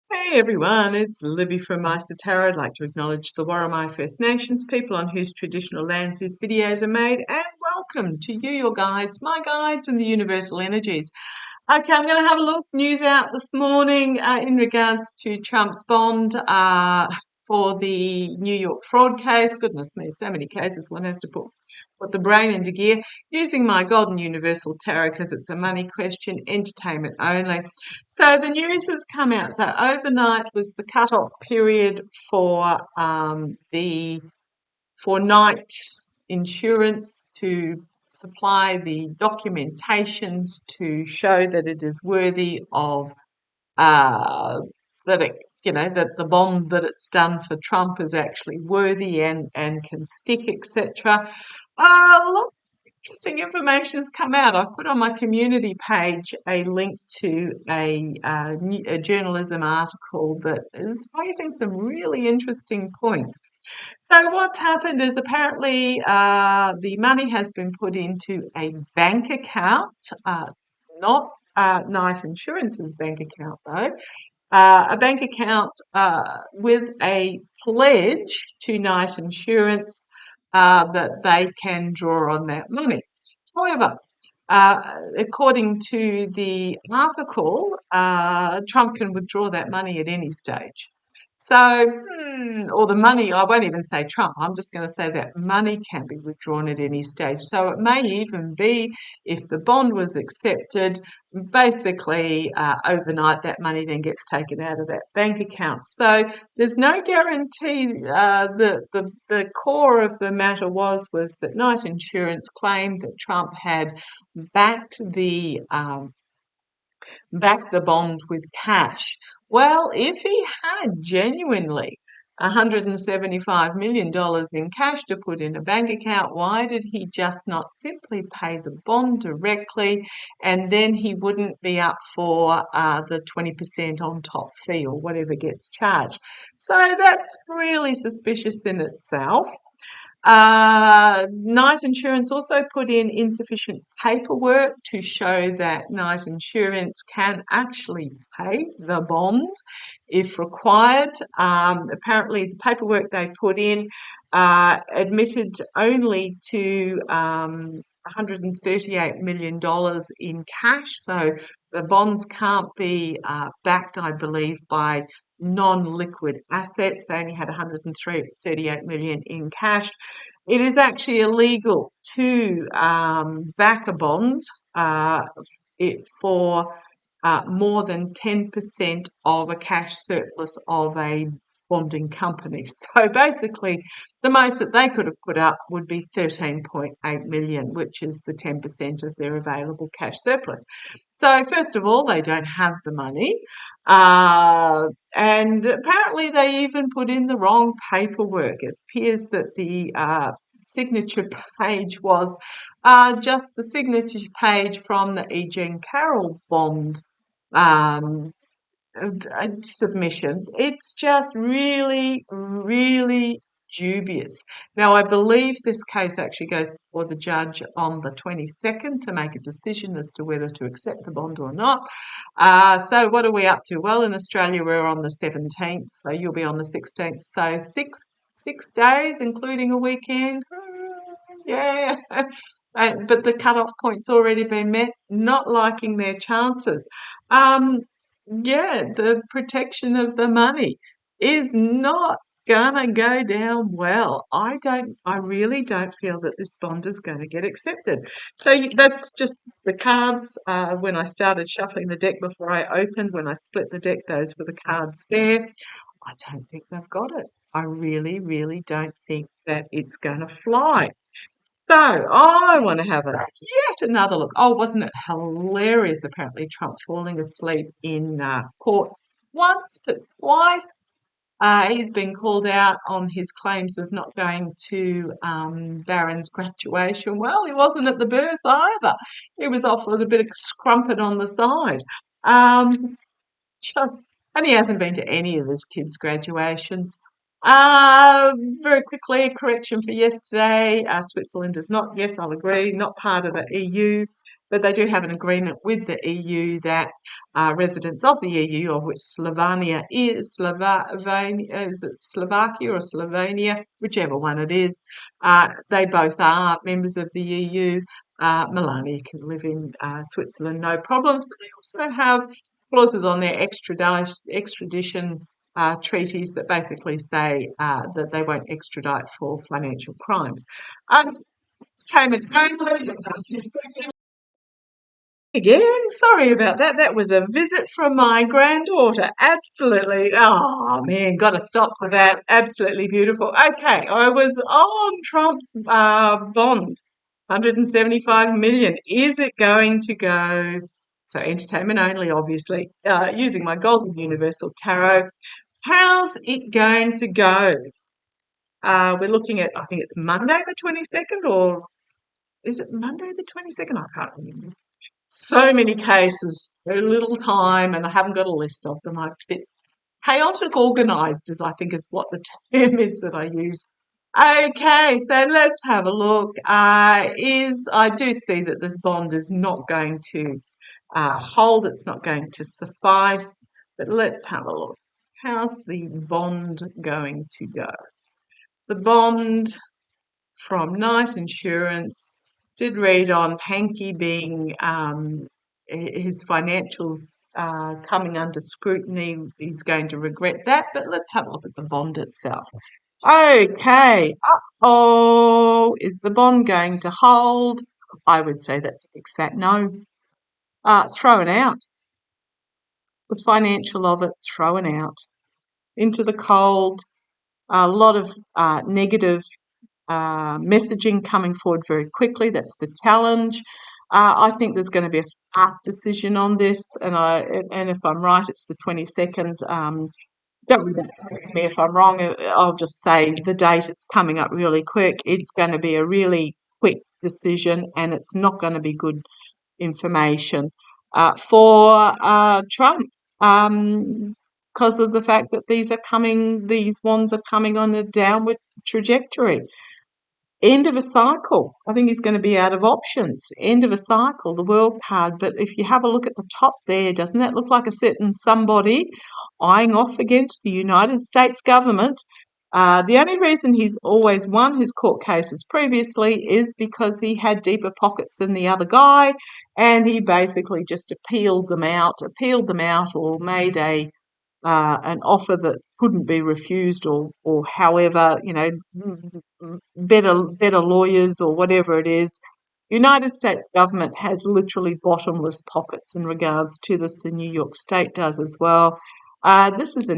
Hey everyone, it's Libby from maighstirtarot. I'd like to acknowledge the Worimi First Nations people on whose traditional lands these videos are made, and welcome to you, your guides, my guides, and the universal energies. Okay, I'm going to have a look. News out this morning in regards to Trump's bond for the New York fraud case. Goodness me, so many cases. One has to put the brain into gear. Using my golden universal tarot because it's a money question, entertainment only. So the news has come out. So overnight was the cut-off period for Night Insurance to supply the documentations to show that it is worthy of uh, that it that the bond that it's done for Trump is actually worthy and can stick, etc. A lot of interesting information has come out. I've put on my community page a link to a journalism article that is raising some really interesting points. So what's happened is apparently the money has been put into a bank account, not Night Insurance's bank account though, a bank account with a pledge to Night Insurance that they can draw on that money. However, according to the article, Trump can withdraw that money at any stage. So, or the money, I won't even say Trump, I'm just going to say that money can be withdrawn at any stage. So it may even be, if the bond was accepted, basically overnight that money then gets taken out of that bank account. So there's no guarantee. The core of the matter was that Night Insurance claimed that Trump had backed the bond with cash. Well, if he had genuinely $175 million in cash to put in a bank account, why did he just not simply pay the bond directly, and then he wouldn't be up for the 20% on top fee or whatever gets charged? So that's really suspicious in itself. Night Insurance also put in insufficient paperwork to show that Night Insurance can actually pay the bond if required. Apparently, the paperwork they put in admitted only to $138 million in cash. So the bonds can't be backed, I believe, by non-liquid assets. They only had 138 million in cash. It is actually illegal to back a bond for more than 10% of a cash surplus of a bonding company. So basically, the most that they could have put up would be 13.8 million, which is the 10% of their available cash surplus. So first of all, they don't have the money. And apparently they even put in the wrong paperwork. It appears that the signature page was just the signature page from the E. Jean Carroll bond um, submission. It's just really, really dubious. Now, I believe this case actually goes before the judge on the 22nd to make a decision as to whether to accept the bond or not. So what are we up to? Well, in Australia, we're on the 17th, so you'll be on the 16th. So six days, including a weekend. Yeah. But the cut-off point's already been met, not liking their chances. Yeah, the protection of the money is not gonna go down well. I really don't feel that this bond is going to get accepted. So that's just the cards. When I started shuffling the deck before I opened, when I split the deck, those were the cards there. I don't think they've got it. I really, really don't think that it's going to fly. So I want to have yet another look. Oh, wasn't it hilarious? Apparently, Trump falling asleep in court once, but twice. He's been called out on his claims of not going to Barron's graduation. Well, he wasn't at the birth either. He was off with a bit of scrumpet on the side. Um, just, and he hasn't been to any of his kids' graduations. Very quickly, a correction for yesterday. Switzerland is not, yes, I'll agree, not part of the EU. But they do have an agreement with the EU that residents of the EU, of which Slovenia is, is it Slovakia or Slovenia, whichever one it is, they both are members of the EU. Melania can live in Switzerland, no problems, but they also have clauses on their extradition treaties that basically say that they won't extradite for financial crimes. Entertainment only. Again, sorry about that. That was a visit from my granddaughter. Absolutely. Oh man, got to stop for that. Absolutely beautiful. Okay, I was on Trump's bond, 175 million. Is it going to go? So entertainment only, obviously. Using my Golden Universal Tarot. How's it going to go? We're looking at, I think it's Monday the 22nd, or is it Monday the 22nd? I can't remember. So many cases, so little time, and I haven't got a list of them. I'm a bit chaotic organised, as I think is what the term is that I use. Okay, so let's have a look. I do see that this bond is not going to hold, it's not going to suffice, but let's have a look. How's the bond going to go? The bond from Knight Insurance did read on Hanky being his financials coming under scrutiny. He's going to regret that, but let's have a look at the bond itself. Okay, uh-oh, is the bond going to hold? I would say that's a big fat no. Thrown out. The financial of it thrown out into the cold. A lot of negative messaging coming forward very quickly. That's the challenge. I think there's going to be a fast decision on this, and if I'm right, it's the 22nd. Don't worry about me if I'm wrong. I'll just say the date. It's coming up really quick. It's going to be a really quick decision, and it's not going to be good information for Trump. Because of the fact that these wands are coming on a downward trajectory. End of a cycle. I think he's going to be out of options. End of a cycle, the world card. But if you have a look at the top there, doesn't that look like a certain somebody eyeing off against the United States government? The only reason he's always won his court cases previously is because he had deeper pockets than the other guy, and he basically just appealed them out, or made an offer that couldn't be refused, or however, better lawyers or whatever it is. United States government has literally bottomless pockets in regards to this. The New York State does as well. This is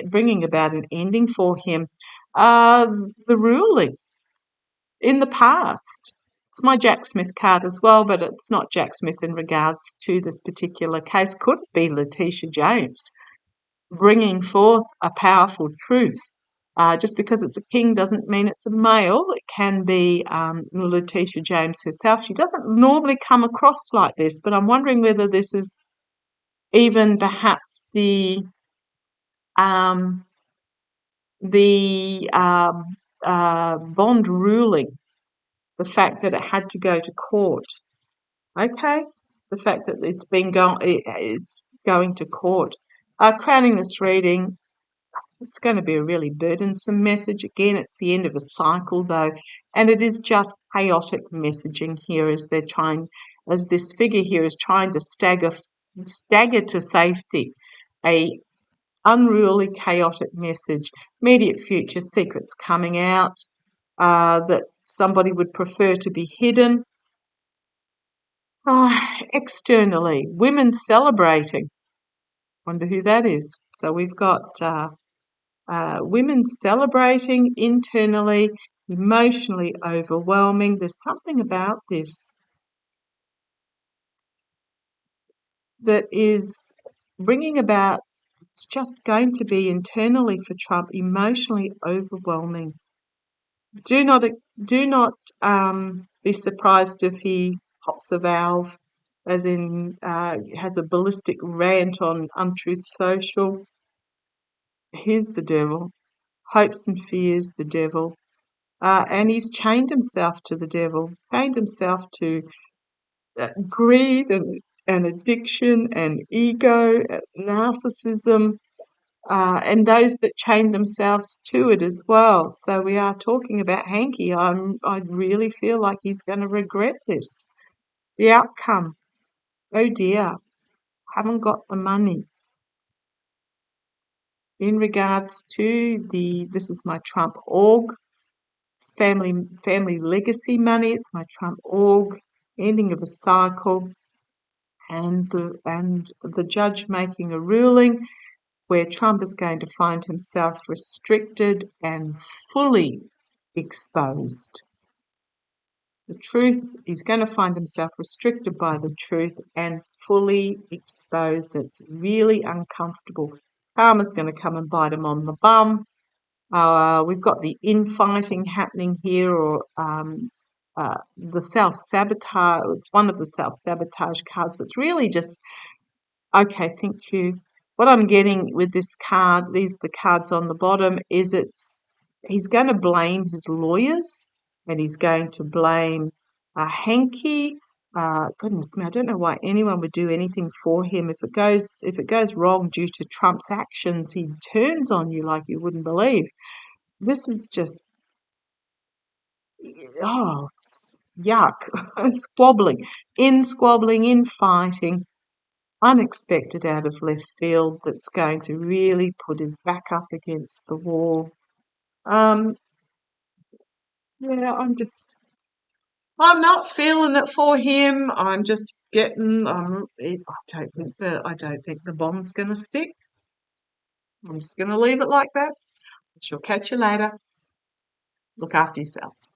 bringing about an ending for him. The ruling in the past. It's my Jack Smith card as well, but it's not Jack Smith in regards to this particular case. Could it be Letitia James bringing forth a powerful truth? Just because it's a king doesn't mean it's a male. It can be Letitia James herself. She doesn't normally come across like this, but I'm wondering whether this is even perhaps the bond ruling, the fact that it had to go to court. Okay, the fact that it's going to court. Crowning this reading, it's going to be a really burdensome message. Again, it's the end of a cycle, though, and it is just chaotic messaging here as this figure here is trying to stagger to safety. A unruly, chaotic message. Immediate future, secrets coming out that somebody would prefer to be hidden. Externally, women celebrating. Wonder who that is. So we've got women celebrating internally, emotionally overwhelming. There's something about this that is bringing about, it's just going to be internally for Trump, emotionally overwhelming. Do not be surprised if he pops a valve, as in has a ballistic rant on Untruth Social. He's the devil. Hopes and fears, the devil. And he's chained himself to the devil, chained himself to greed and addiction and ego, narcissism, and those that chain themselves to it as well. So we are talking about Hanky. I really feel like he's going to regret this. The outcome. Oh dear, haven't got the money. In regards to this is my Trump org. It's family legacy money. It's my Trump org. Ending of a cycle, and the judge making a ruling where Trump is going to find himself restricted and fully exposed. The truth, he's going to find himself restricted by the truth and fully exposed. It's really uncomfortable. Karma's going to come and bite him on the bum. We've got the infighting happening here, or the self-sabotage. It's one of the self-sabotage cards, but it's really just, okay, thank you. What I'm getting with this card, these are the cards on the bottom, is he's going to blame his lawyers, and he's going to blame Hanky. Goodness me, I don't know why anyone would do anything for him. If it goes wrong due to Trump's actions, he turns on you like you wouldn't believe. This is just, oh, it's yuck. Squabbling, infighting, unexpected out of left field, that's going to really put his back up against the wall. Yeah, I'm not feeling it for him. I'm just getting, I don't think the bomb's going to stick. I'm just going to leave it like that. She'll catch you later. Look after yourselves.